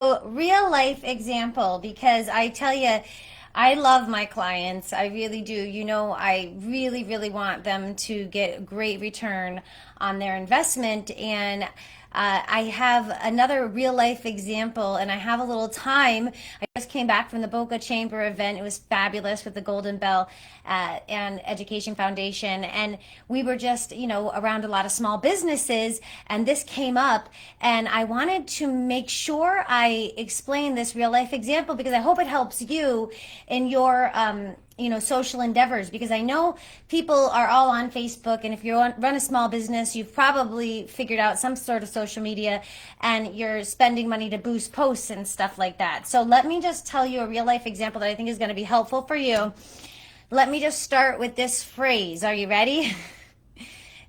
Real life example, because I tell you, I love my clients. I really do. I really, really want them to get great return on their investment. And I have another real life example, and I have a little time. I just came back from the Boca Chamber event. It was fabulous with the Golden Bell and Education Foundation. And we were just, around a lot of small businesses, and this came up. And I wanted to make sure I explain this real life example because I hope it helps you in your social endeavors, because I know people are all on Facebook, and if you run a small business, you've probably figured out some sort of social media and you're spending money to boost posts and stuff like that. So let me just tell you a real life example that I think is going to be helpful for you. Let me just start with this phrase. Are you ready?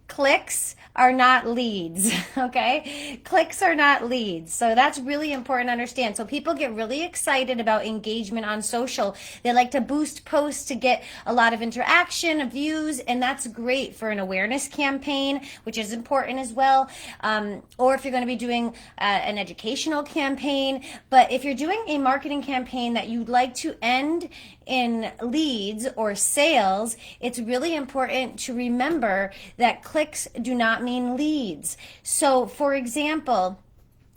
Clicks are not leads, okay? Clicks are not leads. So that's really important to understand. So people get really excited about engagement on social. They like to boost posts to get a lot of interaction, views, and that's great for an awareness campaign, which is important as well. Or if you're going to be doing an educational campaign. But if you're doing a marketing campaign that you'd like to end in leads or sales, it's really important to remember that clicks do not mean leads. So, for example,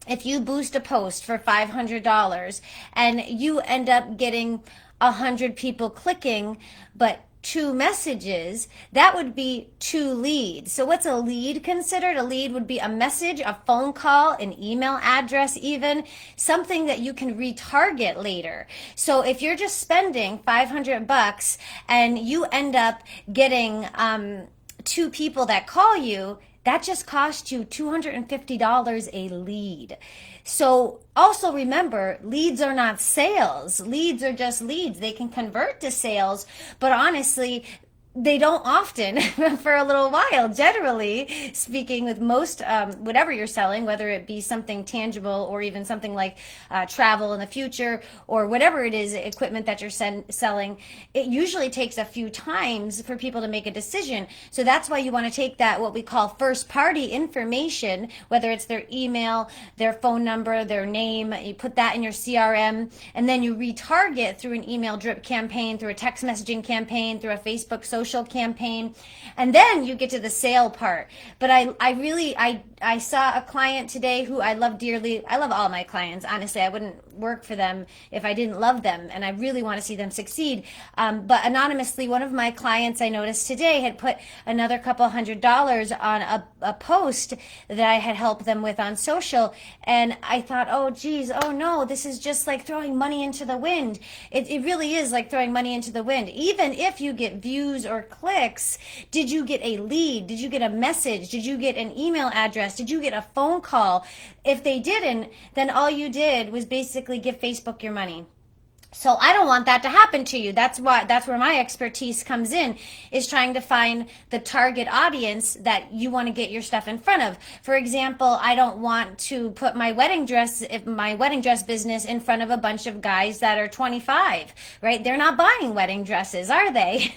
if you boost a post for $500 and you end up getting 100 people clicking, but two messages, that would be two leads. So what's a lead considered? A lead would be a message, a phone call, an email address, even something that you can retarget later. So if you're just spending $500 and you end up getting two people that call you, that just cost you $250 a lead. So also remember, leads are not sales. Leads are just leads. They can convert to sales, but honestly, they don't often for a little while. Generally speaking, with most whatever you're selling, whether it be something tangible or even something like travel in the future or whatever it is, equipment that you're selling, it usually takes a few times for people to make a decision. So that's why you want to take that, what we call first party information, whether it's their email, their phone number, their name, you put that in your CRM, and then you retarget through an email drip campaign, through a text messaging campaign, through a Facebook social campaign, and then you get to the sale part. But I saw a client today who I love dearly. I love all my clients. Honestly, I wouldn't work for them if I didn't love them, and I really want to see them succeed. But anonymously, one of my clients I noticed today had put another couple $100 on a post that I had helped them with on social, and I thought, oh geez, oh no, this is just like throwing money into the wind. It really is like throwing money into the wind. Even if you get views or clicks, did you get a lead? Did you get a message? Did you get an email address? Did you get a phone call? If they didn't, then all you did was basically give Facebook your money. So I don't want that to happen to you. That's where my expertise comes in, is trying to find the target audience that you want to get your stuff in front of. For example, I don't want to put my wedding dress business in front of a bunch of guys that are 25, right? They're not buying wedding dresses, are they?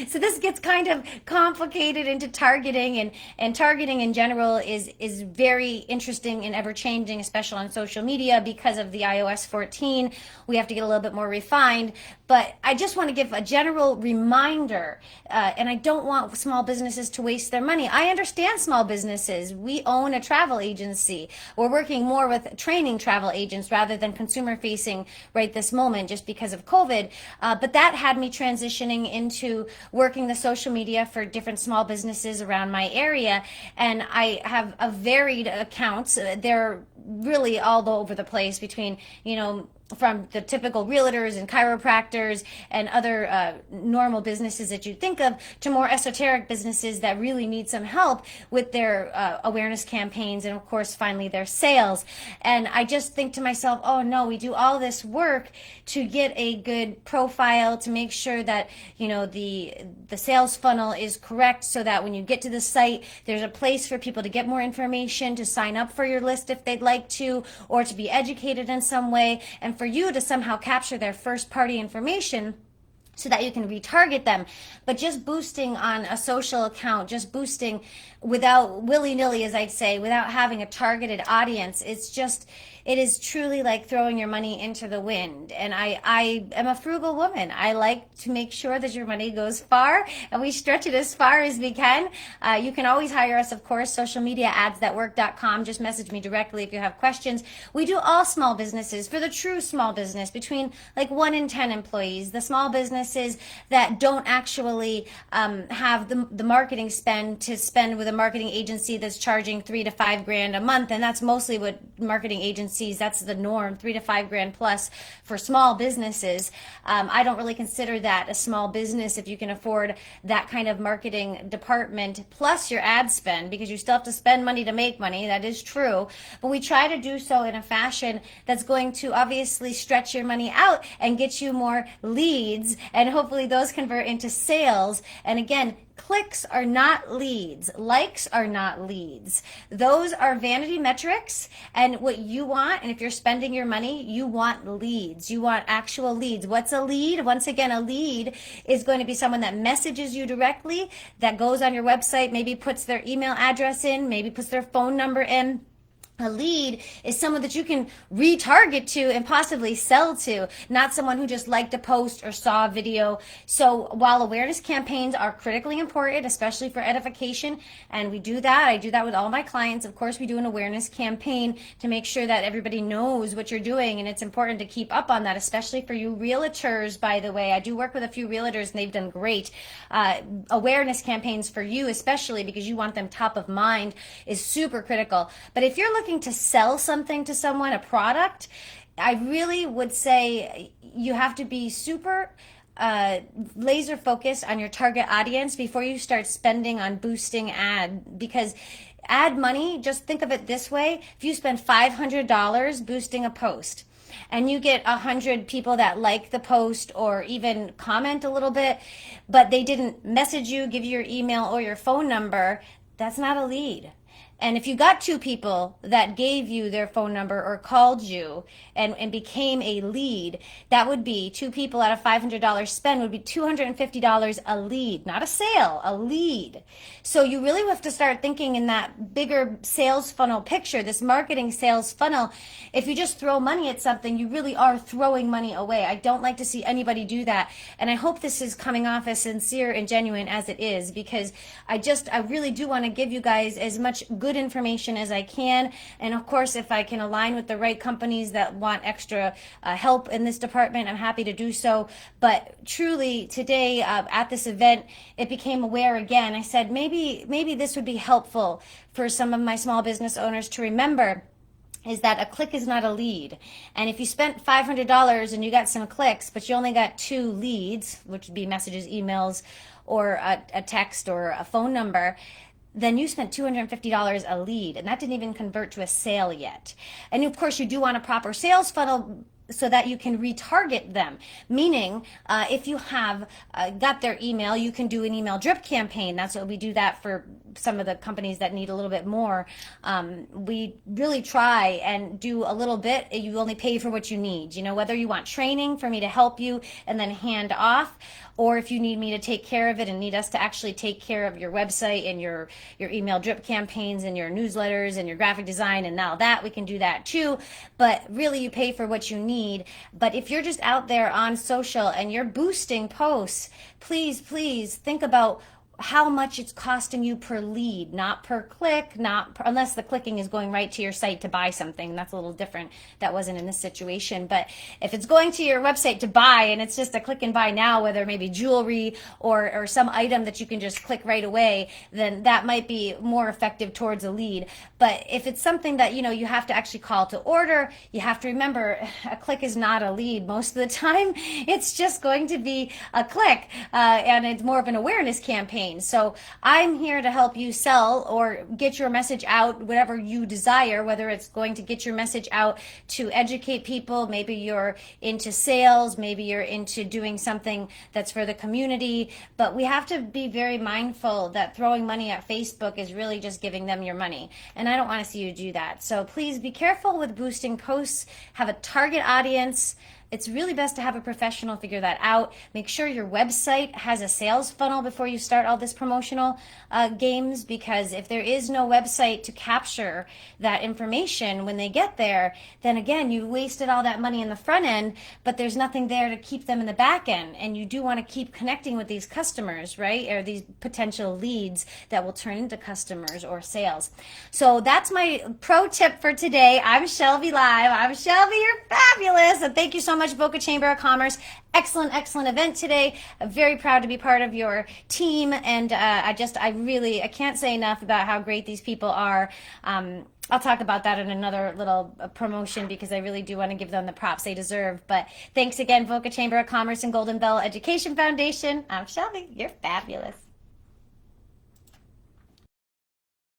So this gets kind of complicated into targeting, and targeting in general is very interesting and ever changing, especially on social media because of the iOS 14. We have to get a little bit more refined, but I just want to give a general reminder, and I don't want small businesses to waste their money. I understand small businesses. We own a travel agency. We're working more with training travel agents rather than consumer facing right this moment just because of COVID, but that had me transitioning into working the social media for different small businesses around my area, and I have a varied accounts. They're really all over the place between, from the typical realtors and chiropractors and other normal businesses that you think of, to more esoteric businesses that really need some help with their awareness campaigns and, of course, finally their sales. And I just think to myself, oh no, we do all this work to get a good profile, to make sure that the sales funnel is correct, so that when you get to the site, there's a place for people to get more information, to sign up for your list if they'd like to, or to be educated in some way, and for you to somehow capture their first party information so that you can retarget them. But just boosting on a social account, just boosting without willy-nilly, as I'd say, without having a targeted audience, it is truly like throwing your money into the wind. And I am a frugal woman. I like to make sure that your money goes far, and we stretch it as far as we can. You can always hire us, of course, social media adsthatwork.com. Just message me directly if you have questions. We do all small businesses. For the true small business, between like 1 and 10 employees, the small businesses that don't actually have the marketing spend to spend with a marketing agency that's charging $3 to $5 grand a month. And that's mostly what marketing agencies, that's the norm, $3 to $5 grand plus for small businesses. I don't really consider that a small business if you can afford that kind of marketing department plus your ad spend, because you still have to spend money to make money. That is true. But we try to do so in a fashion that's going to obviously stretch your money out and get you more leads, and hopefully those convert into sales. And again, clicks are not leads. Likes are not leads. Those are vanity metrics, and what you want, and if you're spending your money, you want leads. You want actual leads. What's a lead? Once again, a lead is going to be someone that messages you directly, that goes on your website, maybe puts their email address in, maybe puts their phone number in. A lead is someone that you can retarget to and possibly sell to, not someone who just liked a post or saw a video. So while awareness campaigns are critically important, especially for edification, and we do that, I do that with all my clients. Of course, we do an awareness campaign to make sure that everybody knows what you're doing, and it's important to keep up on that, especially for you realtors, by the way. I do work with a few realtors, and they've done great. Awareness campaigns for you, especially because you want them top of mind, is super critical. But if you're looking to sell something to someone, a product, I really would say you have to be super laser focused on your target audience before you start spending on boosting ad, because ad money, just think of it this way: if you spend $500 boosting a post and you get 100 people that like the post or even comment a little bit, but they didn't message you, give you your email or your phone number, that's not a lead. And if you got 2 people that gave you their phone number or called you and became a lead, that would be 2 people at a $500 spend would be $250 a lead, not a sale, a lead. So you really have to start thinking in that bigger sales funnel picture, this marketing sales funnel. If you just throw money at something, you really are throwing money away. I don't like to see anybody do that. And I hope this is coming off as sincere and genuine as it is, because I really do want to give you guys as much good information as I can. And of course, if I can align with the right companies that want extra help in this department, I'm happy to do so. But truly today at this event, it became aware again. I said, maybe this would be helpful for some of my small business owners to remember, is that a click is not a lead. And if you spent $500 and you got some clicks, but you only got 2 leads, which would be messages, emails, or a text or a phone number, then you spent $250 a lead, and that didn't even convert to a sale yet. And of course, you do want a proper sales funnel so that you can retarget them. Meaning, if you have got their email, you can do an email drip campaign. That's what we do that for some of the companies that need a little bit more. We really try and do a little bit. You only pay for what you need. You know, whether you want training for me to help you and then hand off, or if you need me to take care of it and need us to actually take care of your website and your email drip campaigns and your newsletters and your graphic design and all that, we can do that too. But really, you pay for what you need. But if you're just out there on social and you're boosting posts, please think about how much it's costing you per lead, not per click, unless the clicking is going right to your site to buy something. That's a little different. That wasn't in this situation. But if it's going to your website to buy and it's just a click and buy now, whether maybe jewelry or some item that you can just click right away, then that might be more effective towards a lead. But if it's something that, you have to actually call to order, you have to remember a click is not a lead. Most of the time, it's just going to be a click, and it's more of an awareness campaign. So I'm here to help you sell or get your message out, whatever you desire, whether it's going to get your message out to educate people, maybe you're into sales, maybe you're into doing something that's for the community. But we have to be very mindful that throwing money at Facebook is really just giving them your money. And I don't want to see you do that. So please be careful with boosting posts. Have a target audience. it's really best to have a professional figure that out. Make sure your website has a sales funnel before you start all this promotional games, because if there is no website to capture that information when they get there, then again, you wasted all that money in the front end, but there's nothing there to keep them in the back end. And you do want to keep connecting with these customers, right? Or these potential leads that will turn into customers or sales. So that's my pro tip for today. I'm Shelby Live. I'm Shelby. You're fabulous. And thank you so much, Boca Chamber of Commerce. Excellent, excellent event today. I'm very proud to be part of your team. And I can't say enough about how great these people are. I'll talk about that in another little promotion, because I really do want to give them the props they deserve. But thanks again, Boca Chamber of Commerce and Golden Bell Education Foundation. I'm Shelby. You're fabulous.